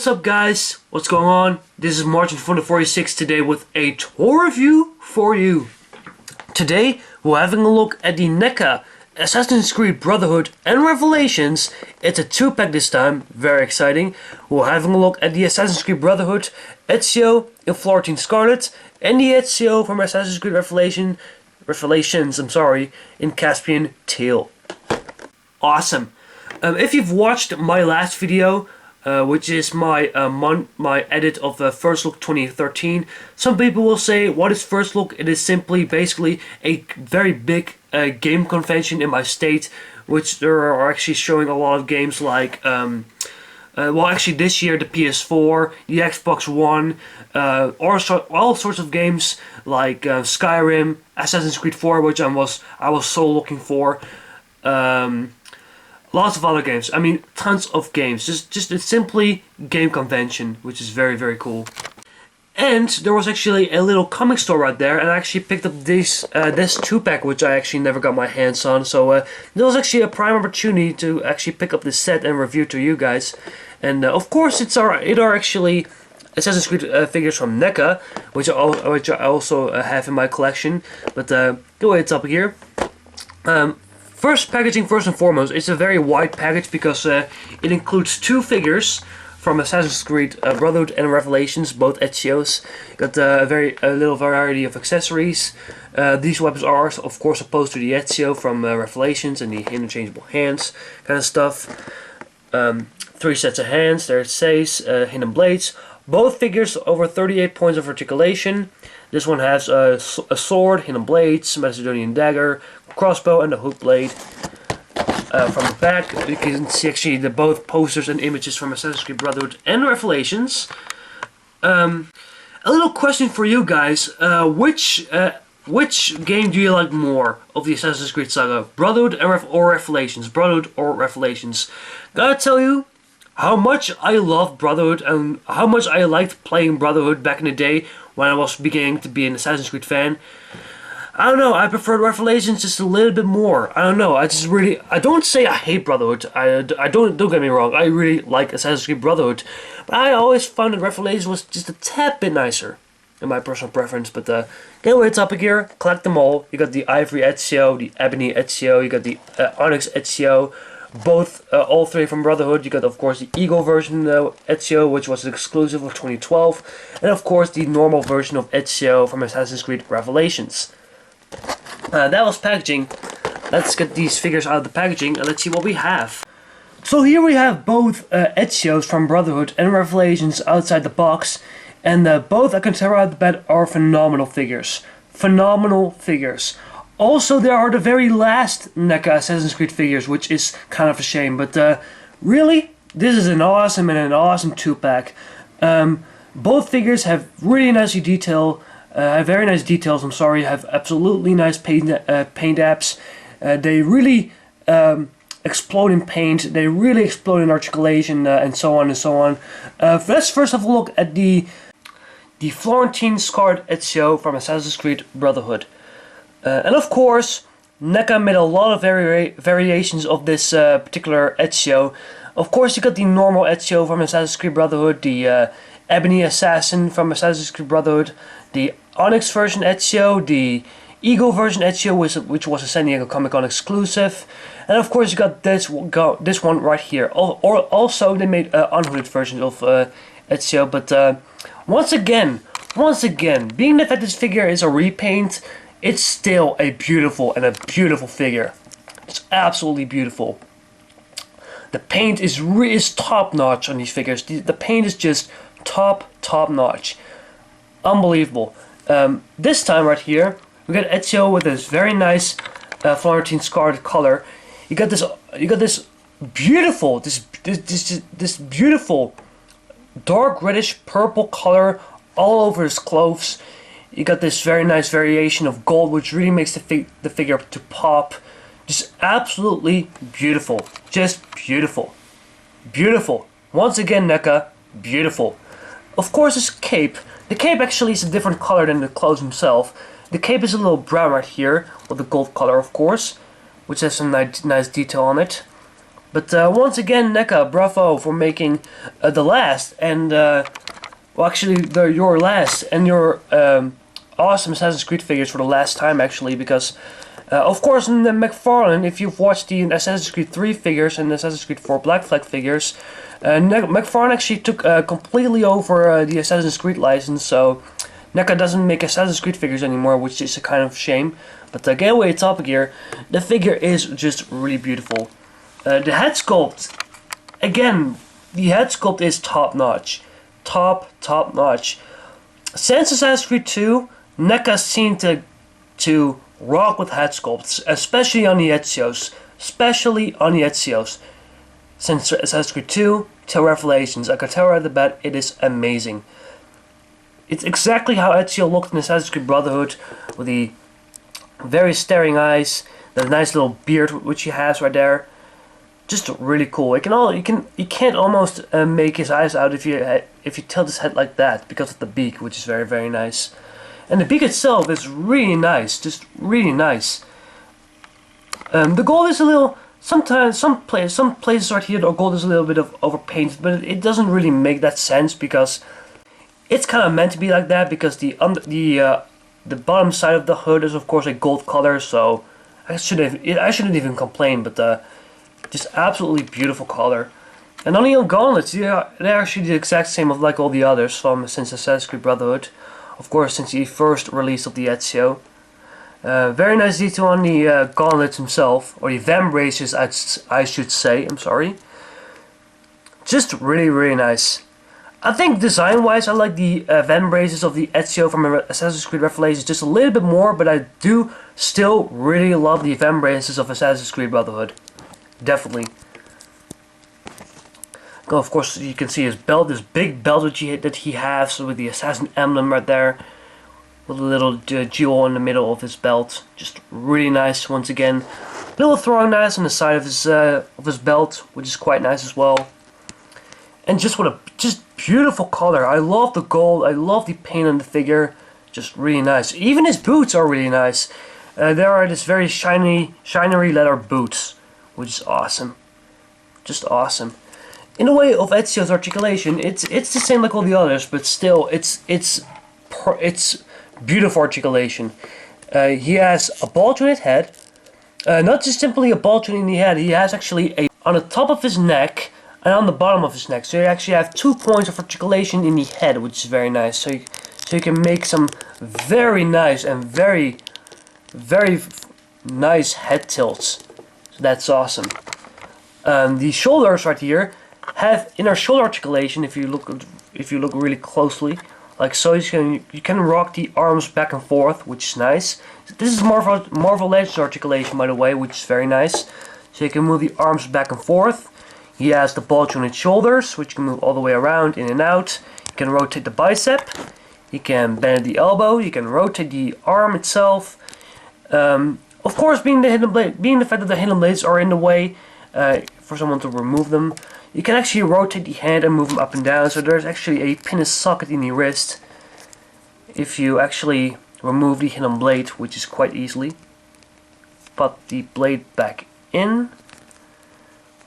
what's up guys? What's going on? This is Martin from the 46 today with a tour review for you. Today we're having a look at the Neca Assassin's Creed Brotherhood and Revelations. It's a 2-pack this time, very exciting. We're having a look at the Assassin's Creed Brotherhood Ezio in Florentine Scarlet and the Ezio from Assassin's Creed Revelations, in Caspian Teal. Awesome. If you've watched my last video, which is my edit of First Look 2013. Some people will say, what is First Look? It is simply basically a very big game convention in my state, which there are actually showing a lot of games like, well actually this year the PS4, the Xbox One, all sorts of games like Skyrim, Assassin's Creed 4, which I was so looking for. Lots of other games. I mean, tons of games. Just a simply game convention, which is very, very cool. And there was actually a little comic store right there, and I actually picked up this 2-pack, which I actually never got my hands on. So there was actually a prime opportunity to actually pick up this set and review to you guys. And of course, it are actually Assassin's Creed figures from Neca, which I also have in my collection. But go ahead, it's up here. First packaging, first and foremost, it's a very wide package because it includes 2 figures from Assassin's Creed Brotherhood and Revelations, both Ezios. Got a little variety of accessories. These weapons are, of course, opposed to the Ezio from Revelations and the interchangeable hands kind of stuff. 3 sets of hands, there it says, hidden blades. Both figures over 38 points of articulation. This one has a sword, hidden blades, Macedonian dagger, crossbow, and a hook blade. From the back, you can see actually both posters and images from Assassin's Creed Brotherhood and Revelations. A little question for you guys: which game do you like more of the Assassin's Creed saga, Brotherhood or Revelations? Brotherhood or Revelations? Gotta tell you how much I love Brotherhood and how much I liked playing Brotherhood back in the day when I was beginning to be an Assassin's Creed fan. I don't know, I prefer Revelations just a little bit more. I don't know, I don't say I hate Brotherhood. Don't get me wrong, I really like Assassin's Creed Brotherhood. But I always found that Revelations was just a tad bit nicer, in my personal preference. But get away it's up here, collect them all. You got the Ivory Ezio, the Ebony Ezio, you got the Onyx Ezio. Both, all 3 from Brotherhood. You got, of course, the Eagle version Ezio, which was exclusive of 2012. And, of course, the normal version of Ezio from Assassin's Creed Revelations. That was packaging. Let's get these figures out of the packaging and let's see what we have. So here we have both Ezios from Brotherhood and Revelations outside the box. And both, I can tell right out the bat, are phenomenal figures. Phenomenal figures. Also, there are the very last Neca Assassin's Creed figures, which is kind of a shame. But really, this is an awesome 2-pack. Both figures have really nicely detailed, very nice details. Have absolutely nice paint apps. They really explode in paint. They really explode in articulation, and so on and so on. Let's first have a look at the Florentine Scarlet Ezio from Assassin's Creed Brotherhood. And of course, Neca made a lot of variations of this particular Ezio. Of course, you got the normal Ezio from Assassin's Creed Brotherhood, the Ebony Assassin from Assassin's Creed Brotherhood, the Onyx version Ezio, the Eagle version Ezio, which was a San Diego Comic-Con exclusive, and of course you got this one right here. Also, they made unhooded versions of Ezio, but once again, being that this figure is a repaint, it's still a beautiful figure. It's absolutely beautiful. The paint is top notch on these figures. The paint is just top notch. Unbelievable. This time right here, we got Ezio with this very nice Florentine Scarlet color. You got this beautiful, this beautiful dark reddish purple color all over his clothes. You got this very nice variation of gold, which really makes the figure to pop. Just absolutely beautiful. Just beautiful. Beautiful. Once again, Neca, beautiful. Of course, his cape. The cape actually is a different color than the clothes himself. The cape is a little brown right here, with the gold color, of course, which has some nice detail on it. But once again, Neca, bravo for making the last, and well, actually, your last, and your awesome Assassin's Creed figures for the last time, actually, because of course in the McFarlane, if you've watched the Assassin's Creed 3 figures and Assassin's Creed 4 Black Flag figures, McFarlane actually took completely over the Assassin's Creed license, so Neca doesn't make Assassin's Creed figures anymore, which is a kind of shame. But get away topic here, the figure is just really beautiful. The head sculpt, again, the head sculpt is top notch. Top notch. Since Assassin's Creed 2, Neca seemed to rock with head sculpts, especially on the Ezios. Since Assassin's Creed 2 till Revelations, I can tell right at the bat, it is amazing. It's exactly how Ezio looked in Assassin's Creed Brotherhood, with the very staring eyes, the nice little beard which he has right there. Just really cool. You can't almost make his eyes out if you tilt his head like that, because of the beak, which is very nice. And the beak itself is really nice, just really nice. The gold is a little, sometimes some places right here the gold is a little bit of overpainted, but it doesn't really make that sense, because it's kind of meant to be like that, because the bottom side of the hood is of course a gold color, so I shouldn't even complain, but just absolutely beautiful color. And on the gauntlets, they're actually the exact same of like all the others since Assassin's Creed Brotherhood. Of course, since the first release of the Ezio. Very nice detail on the gauntlets himself, or the vambraces, I should say. I'm sorry. Just really nice. I think design-wise, I like the vambraces of the Ezio from Assassin's Creed Revelations just a little bit more, but I do still really love the vambraces of Assassin's Creed Brotherhood. Definitely. Oh, of course, you can see his belt, this big belt that he has with the assassin emblem right there, with a little jewel in the middle of his belt. Just really nice. Once again, little throwing knives on the side of his belt, which is quite nice as well. And just what a beautiful color. I love the gold. I love the paint on the figure. Just really nice. Even his boots are really nice. There are this very shiny leather boots, which is awesome. Just awesome. In the way of Ezio's articulation, it's the same like all the others, but still, it's beautiful articulation. He has a ball jointed head, not just simply a ball joint in the head. He has actually on the top of his neck and on the bottom of his neck. So you actually have 2 points of articulation in the head, which is very nice. So you can make some very nice and very nice head tilts. So that's awesome. The shoulders right here have inner shoulder articulation. If you look really closely, like so, you can rock the arms back and forth, which is nice. This is more of a ledge articulation, by the way, which is very nice. So you can move the arms back and forth. He has the ball jointed shoulders, which you can move all the way around, in and out. You can rotate the bicep. You can bend the elbow. You can rotate the arm itself. Of course, being the fact that the hidden blades are in the way for someone to remove them, you can actually rotate the hand and move them up and down. So there's actually a pin and socket in the wrist if you actually remove the hidden blade, which is quite easily. Put the blade back in.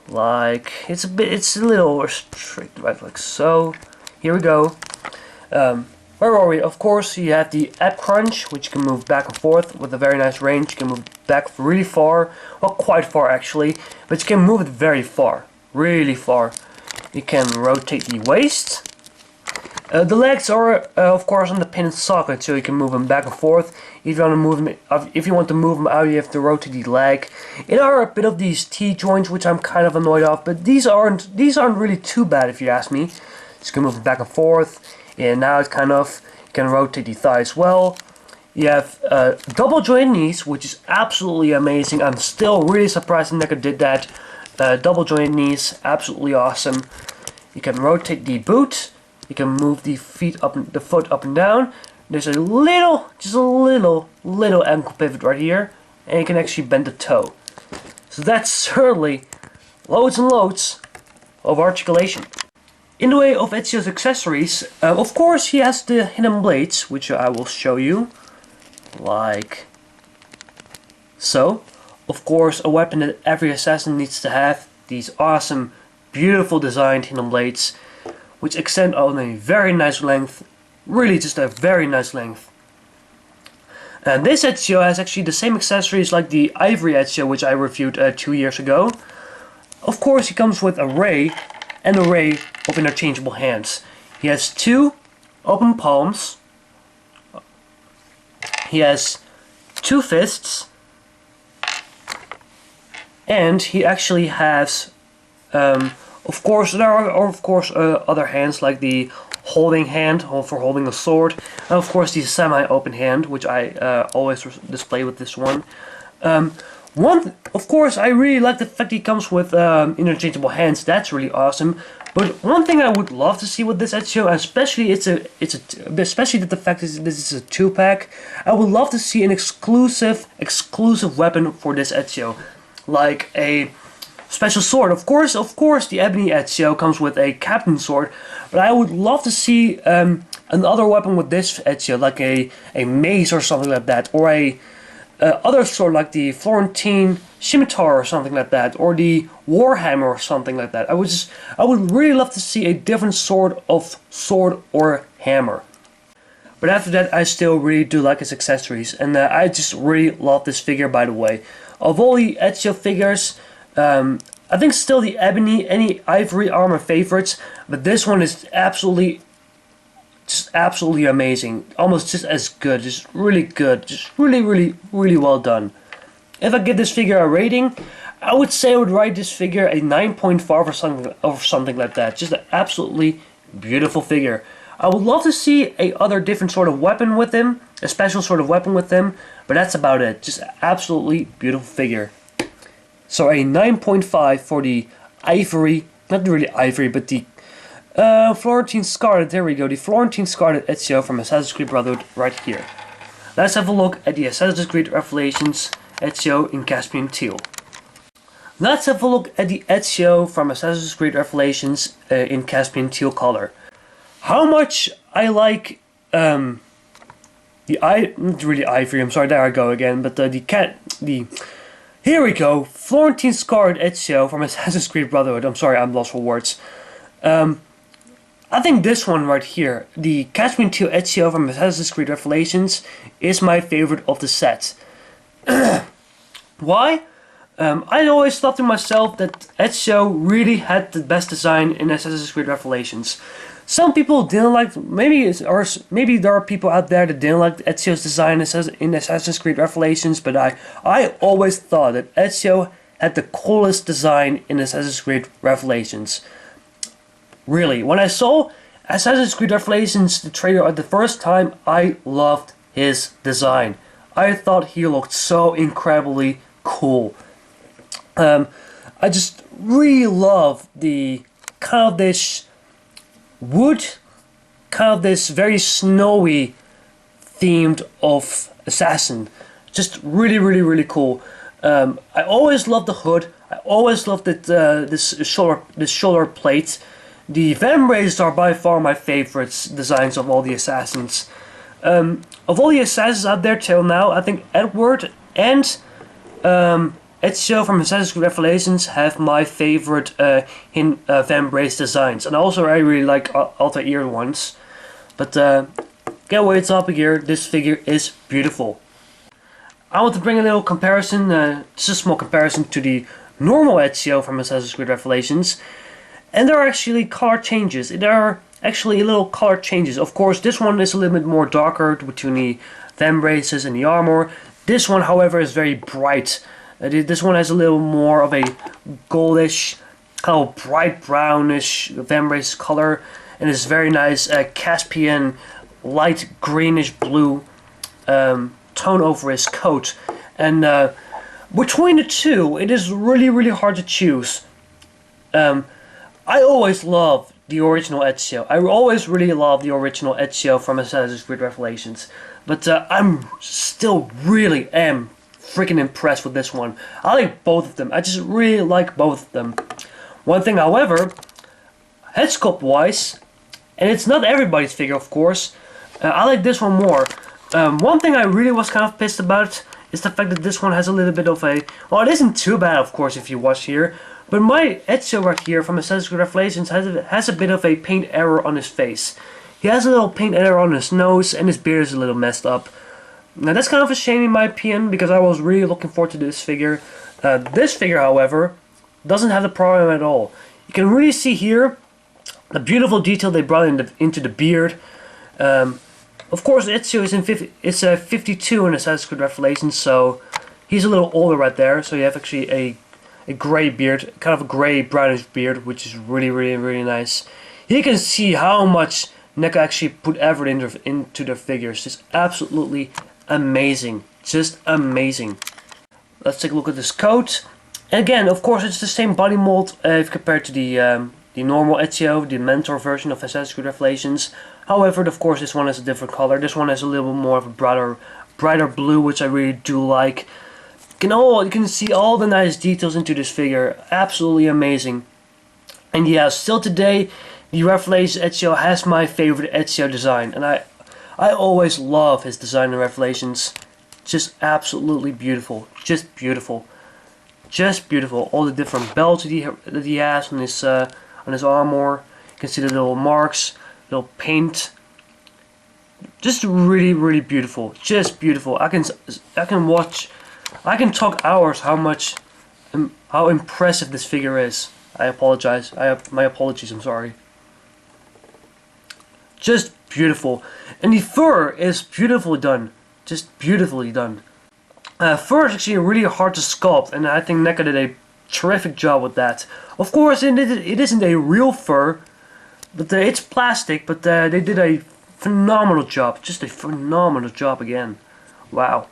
Like it's a little restricted, right? Like so. Here we go. Where are we? Of course, you have the ab crunch, which you can move back and forth with a very nice range. You can move back really far, well, quite far actually, but you can move it very far, really far. You can rotate the waist. The legs are, of course, on the pin and socket, so you can move them back and forth. If you want to move them out, you have to rotate the leg. There are a bit of these T-joints, which I'm kind of annoyed of, but these aren't really too bad if you ask me. So you can move them back and forth, and now it's you can rotate the thigh as well. You have double jointed knees, which is absolutely amazing. I'm still really surprised Neca did that. Double jointed knees, absolutely awesome. You can rotate the boot. You can move the foot up and down. There's just a little ankle pivot right here, and you can actually bend the toe. So that's certainly loads and loads of articulation. In the way of Ezio's accessories, of course he has the hidden blades, which I will show you, like so. Of course, a weapon that every assassin needs to have, these awesome, beautiful designed hidden blades, which extend on a very nice length, really just a very nice length. And this Ezio has actually the same accessories like the Ivory Ezio, which I reviewed 2 years ago. Of course, he comes with an array of interchangeable hands. He has 2 open palms. He has 2 fists. And he actually has, of course, there are other hands like the holding hand for holding a sword, and of course the semi-open hand, which I always display with this one. Of course, I really like the fact he comes with interchangeable hands. That's really awesome. But one thing I would love to see with this Ezio, especially especially that the fact is this is a 2-pack, I would love to see an exclusive weapon for this Ezio, like a special sword. Of course, the Ebony Ezio comes with a Captain sword, but I would love to see another weapon with this Ezio, like a mace or something like that, or a other sword like the Florentine scimitar or something like that, or the Warhammer or something like that. I would really love to see a different sword or hammer. But after that, I still really do like his accessories, and I just really love this figure, by the way. Of all the Ezio figures, I think still the Ebony, any Ivory are my favorites, but this one is absolutely amazing. Almost just as good, just really good, just really well done. If I give this figure a rating, I would say I would rate this figure a 9.5 or something like that. Just an absolutely beautiful figure. I would love to see a other different sort of weapon with him, a special sort of weapon with him, but that's about it. Just an absolutely beautiful figure. So a 9.5 for the Ivory, not really Ivory, but the Florentine Scarlet, there we go, the Florentine Scarlet Ezio from Assassin's Creed Brotherhood right here. Let's have a look at the Assassin's Creed Revelations Ezio in Caspian Teal. Let's have a look at the Ezio from Assassin's Creed Revelations in Caspian Teal color. How much I like not really Ivory, I'm sorry, there I go again, but here we go, Florentine Scarlet Ezio from Assassin's Creed Brotherhood. I'm sorry, I'm lost for words. I think this one right here, the Caspian Teal Ezio from Assassin's Creed Revelations, is my favorite of the set. Why? I always thought to myself that Ezio really had the best design in Assassin's Creed Revelations. Some people didn't like, maybe there are people out there that didn't like Ezio's design in Assassin's Creed Revelations, but I always thought that Ezio had the coolest design in Assassin's Creed Revelations. Really, when I saw Assassin's Creed Revelations, the trailer the first time, I loved his design. I thought he looked so incredibly cool. I just really love the kind of this wood, kind of this very snowy themed of assassin. Just really cool. I always loved the hood. I always loved it, this shoulder plate. The vambraces are by far my favorite designs of all the assassins. Of all the assassins out there till now, I think Edward and Ezio from Assassin's Creed Revelations have my favorite vambrace designs. And also I really like Altair ones. But get away top here, this figure is beautiful. I want to bring a little comparison, just a small comparison to the normal Ezio from Assassin's Creed Revelations. And there are actually color changes. There are actually little color changes. Of course, this one is a little bit more darker between the vambraces and the armor. This one, however, is very bright. This one has a little more of a goldish, kind of bright brownish vambrace color. And it's very nice Caspian, light greenish blue tone over his coat. And between the two, it is really hard to choose. I always loved the original Ezio. I always really loved the original Ezio from Assassin's Creed Revelations. But I'm still really am freaking impressed with this one. I like both of them. I just really like both of them. One thing, however, head sculpt wise, and it's not everybody's figure, of course, I like this one more. One thing I really was kind of pissed about is the fact that this one has a little bit of a... Well, it isn't too bad, of course, if you watch here. But my Ezio right here from Assassin's Creed Revelations has a bit of a paint error on his face. He has a little paint error on his nose, and his beard is a little messed up. Now that's kind of a shame in my opinion, because I was really looking forward to this figure. This figure, however, doesn't have the problem at all. You can really see here the beautiful detail they brought into the beard. Of course, Ezio is 52 in Assassin's Creed Revelations, so he's a little older right there. So you have actually a grey beard, kind of a grey brownish beard, which is really nice. You can see how much Neca actually put effort into their figures. Just absolutely amazing, just amazing. Let's take a look at this coat. Again, of course, it's the same body mold if compared to the normal Ezio, the Mentor version of Assassin's Creed Revelations. However, of course, this one has a different color. This one has a little bit more of a brighter blue, which I really do like. You can see all the nice details into this figure. Absolutely amazing. And yeah, still today, the Revelations Ezio has my favorite Ezio design, and I always love his design in Revelations. Just absolutely beautiful. Just beautiful. Just beautiful. All the different belts that he has on his armor. You can see the little marks, little paint. Just really beautiful. Just beautiful. I can talk hours how impressive this figure is. I apologize. My apologies. I'm sorry. Just beautiful, and the fur is beautifully done. Just beautifully done. Fur is actually really hard to sculpt, and I think Neca did a terrific job with that. Of course, it isn't a real fur, but it's plastic. But they did a phenomenal job. Just a phenomenal job again. Wow.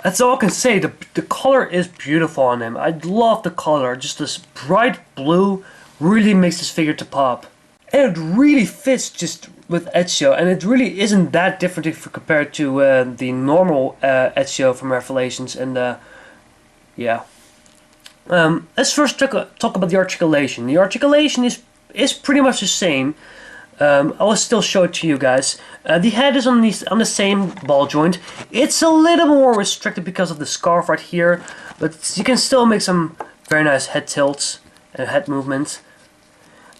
That's all I can say. The color is beautiful on him. I love the color. Just this bright blue really makes this figure to pop. And it really fits just with Ezio, and it really isn't that different if compared to the normal Ezio from Revelations. And yeah, let's first talk about the articulation. The articulation is pretty much the same. I will still show it to you guys. The head is on the same ball joint. It's a little more restricted because of the scarf right here, but you can still make some very nice head tilts and head movements.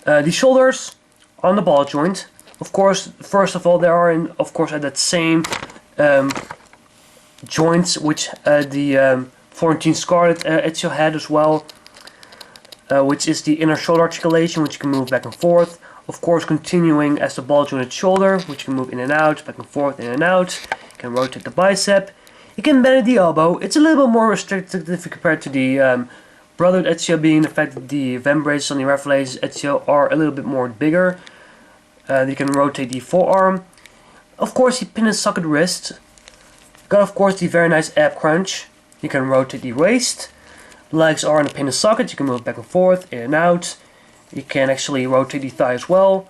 The shoulders on the ball joint. Of course, first of all, they are at that same joints which the Florentine Scarlet Ezio had as well, which is the inner shoulder articulation, which you can move back and forth. Of course, continuing as the ball jointed shoulder, which you can move in and out, back and forth, in and out. You can rotate the bicep. You can bend the elbow. It's a little bit more restricted if you compare it to the brothered Ezio, being the fact that the vambraces on the Revelations Ezio are a little bit more bigger. You can rotate the forearm. Of course, the pin and socket wrist. Got, of course, the very nice ab crunch. You can rotate the waist. Legs are on the pin and socket. You can move back and forth, in and out. You can actually rotate the thigh as well.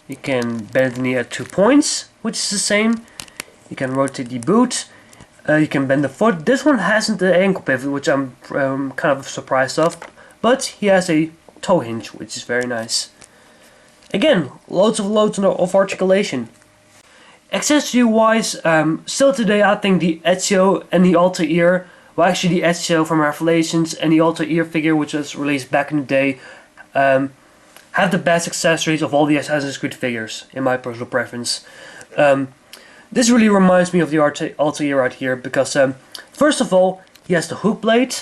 You can bend the knee at 2 points, which is the same. You can rotate the boot. You can bend the foot. This one hasn't the ankle pivot, which I'm kind of surprised of. But he has a toe hinge, which is very nice. Again, loads of articulation. Accessory wise, still today I think the Ezio and the Altair, well actually the Ezio from Revelations and the Altair figure, which was released back in the day, have the best accessories of all the Assassin's Creed figures, in my personal preference. This really reminds me of the Altair right here, because first of all, he has the hook blade,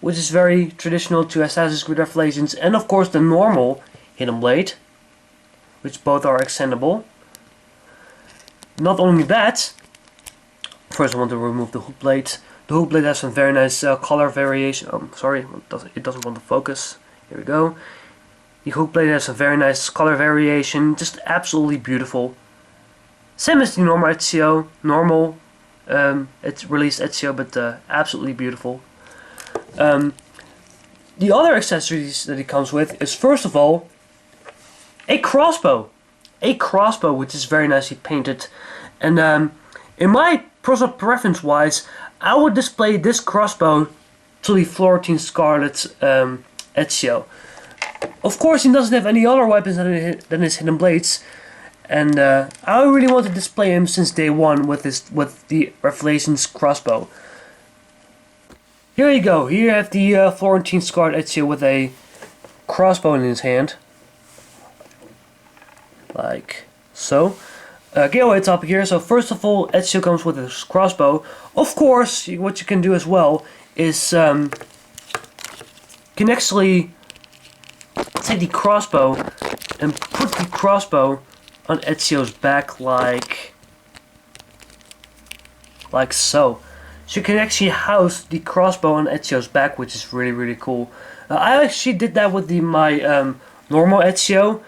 which is very traditional to Assassin's Creed Revelations, and of course the normal hidden blade, which both are extendable. Not only that, first I want to remove the hook blade. The hook blade has some very nice color variation. Sorry, it doesn't want to focus. Here we go. The hook blade has a very nice color variation, just absolutely beautiful. Same as the normal Ezio, it's released Ezio, but absolutely beautiful. The other accessories that it comes with is first of all a crossbow. A crossbow which is very nicely painted, and in my personal preference wise, I would display this crossbow to the Florentine Scarlet Ezio. Of course, he doesn't have any other weapons than his hidden blades, and I really want to display him since day one with the Revelations crossbow. Here you go. Here you have the Florentine Scarlet Ezio with a crossbow in his hand. Like so. Get away top here. So first of all, Ezio comes with his crossbow. Of course, what you can do as well is you can actually take the crossbow and put the crossbow on Ezio's back like so. So you can actually house the crossbow on Ezio's back, which is really cool. I actually did that with my normal Ezio,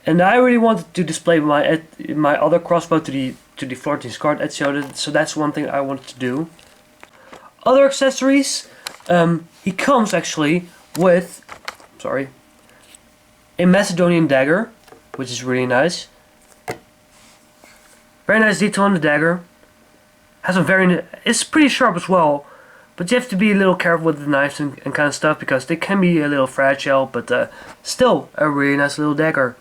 and I really wanted to display my other crossbow to the Florentine Scarlet Ezio, so that's one thing I wanted to do. Other accessories, he comes actually with, a Macedonian dagger, which is really nice. Very nice detail on the dagger. Has a it's pretty sharp as well, but you have to be a little careful with the knives and kind of stuff because they can be a little fragile, but still a really nice little dagger.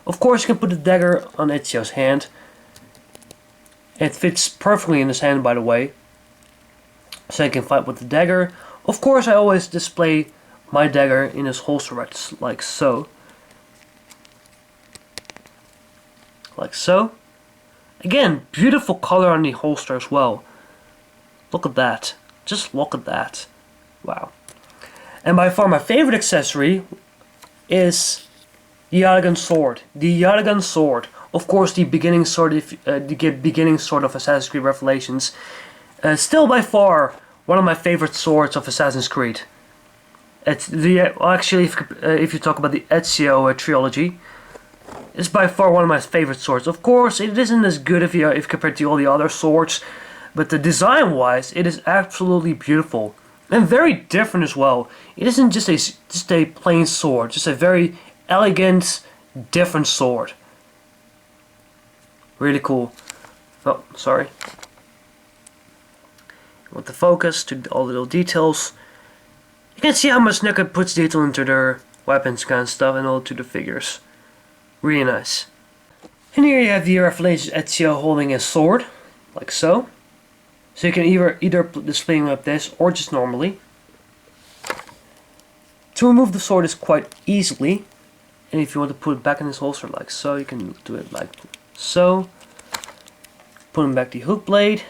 Of course, you can put the dagger on Ezio's hand. It fits perfectly in his hand, by the way, so he can fight with the dagger. Of course, I always display my dagger in his holster like so. Like so. Again, beautiful color on the holster as well. Look at that. Just look at that. Wow. And by far my favorite accessory is the Elegant Sword. The Elegant Sword. Of course, the beginning sword, the beginning sword of Assassin's Creed Revelations. Still by far one of my favorite swords of Assassin's Creed. It's actually, if you talk about the Ezio trilogy, it's by far one of my favorite swords. Of course, it isn't as good if compared to all the other swords, but the design-wise, it is absolutely beautiful and very different as well. It isn't just a plain sword, just a very elegant, different sword. Really cool. Oh, sorry. Want the focus to all the little details. You can see how much Neca puts detail into their weapons kind of stuff and all to the figures. Really nice. And here you have the Revelations Ezio holding his sword, like so. So you can either display him like this or just normally. To remove the sword is quite easily, and if you want to put it back in his holster like so, you can do it like so. Put him back the hook blade.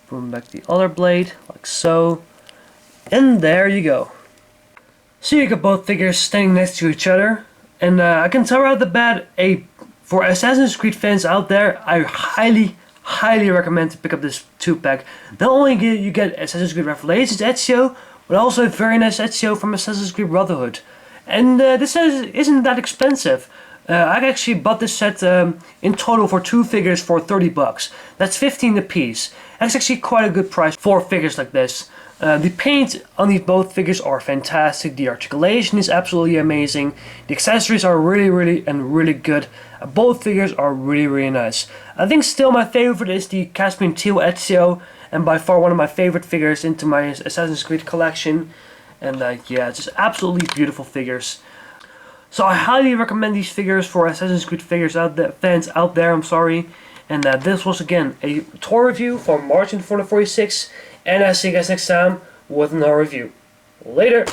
Put him back the other blade like so, and there you go. So you got both figures standing next to each other, and I can tell right off the bat, for Assassin's Creed fans out there, I highly recommend to pick up this 2-pack. Not only you get Assassin's Creed Revelations Ezio, but also a very nice Ezio from Assassin's Creed Brotherhood. And this isn't that expensive. I actually bought this set in total for 2 figures for 30 bucks. That's 15 a piece. That's actually quite a good price for figures like this. The paint on these both figures are fantastic. The articulation is absolutely amazing. The accessories are really good. Both figures are really nice. I think still my favorite is the Caspian Teal Ezio, and by far one of my favorite figures into my Assassin's Creed collection. And yeah, just absolutely beautiful figures. So I highly recommend these figures for Assassin's Creed figures fans out there. I'm sorry. And this was again a tour review for March 2046. And I'll see you guys next time with another review. Later!